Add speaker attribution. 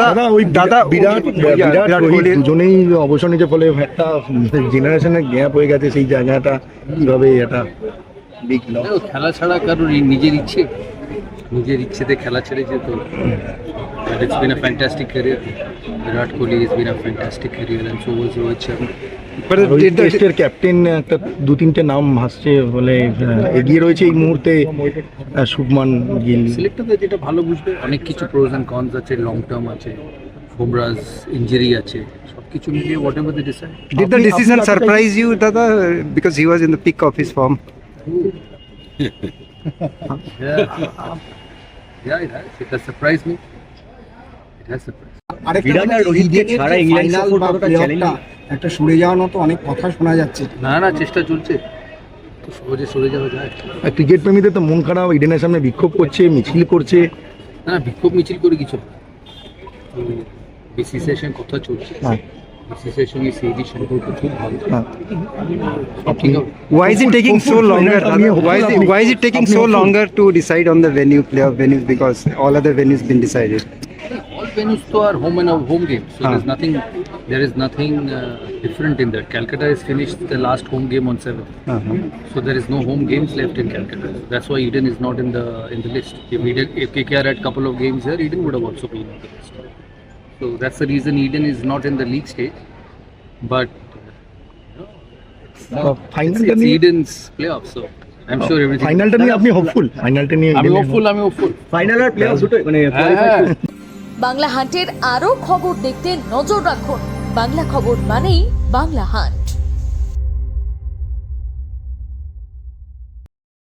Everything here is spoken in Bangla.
Speaker 1: দাদা ওই দাদা বিরাট কোহলি দুজনেই অবসর নিতে, ফলে একটা জেনারেশনের গ্যাপ হয়ে গেছে, সেই জায়গাটা কিভাবে এটা দেখলো?
Speaker 2: খেলা ছাড়া কারোর নিজের ইচ্ছেতে খেলা ছেড়েছে তো। But it's been a fantastic career. Virat Kohli has been a fantastic career and so was Rohit Sharma.
Speaker 1: টেস্টের ক্যাপ্টেন একটা দু তিনটে নাম আসছে বলে এগিয়ে রয়েছে এই মুহূর্তে শুভমান গিল।
Speaker 2: সিলেক্টরদের যেটা ভালো বুঝবে, অনেক কিছু প্রোজ অ্যান্ড কনস আছে, লং টার্ম আছে, বুমরাজ ইনজুরি আছে, সবকিছু মিলিয়ে whatever they decide.
Speaker 3: Did the decision surprise you, Dada, because he was in the peak of his form?
Speaker 2: Yeah, it has surprised me. It has surprised.
Speaker 4: বিরাট আর রোহিতকে ছাড়া ইংল্যান্ড সফর কতটা চ্যালেঞ্জিং, একটা সরে যাওয়ার মতো অনেক কথা শোনা যাচ্ছে।
Speaker 2: না চেষ্টা চলছে, তো সহজে সরে যাওয়া যায়।
Speaker 1: ক্রিকেট প্রেমীদের তো মন খারাপ, ইডেনের সামনে বিক্ষোভ করছে, মিছিল করছে।
Speaker 2: না বিক্ষোভ মিছিল করে কিছু না, তো বিসিসিআইয়ের সঙ্গে কথা চলছে, বিসিসিআইয়ের সঙ্গে সেই সম্পর্ক খুব ভালো। ঠিক আছে।
Speaker 3: Why is it taking so longer? Why is it taking so longer to decide on the playoff venues? Because all other venues been decided.
Speaker 2: All venues to our home games, so there is nothing different in that. Calcutta has finished the last home game on 7th, so there is no home games left in Calcutta. That's why Eden is not in the list. If KKR had couple of games here, Eden would have also been on the list. So that's the reason Eden is not in the league stage. But it's Eden's playoff, so I'm sure everything.
Speaker 1: ফাইনালটা নিয়ে আপনি হোপফুল? ফাইনালটা নিয়ে
Speaker 2: আমি হোপফুল।
Speaker 4: ফাইনাল আর প্লেঅফ দুটোই মানে
Speaker 5: বাংলা হান্টের আরও খবর দেখতে নজর রাখুন। বাংলা খবর মানেই বাংলা হান্ট।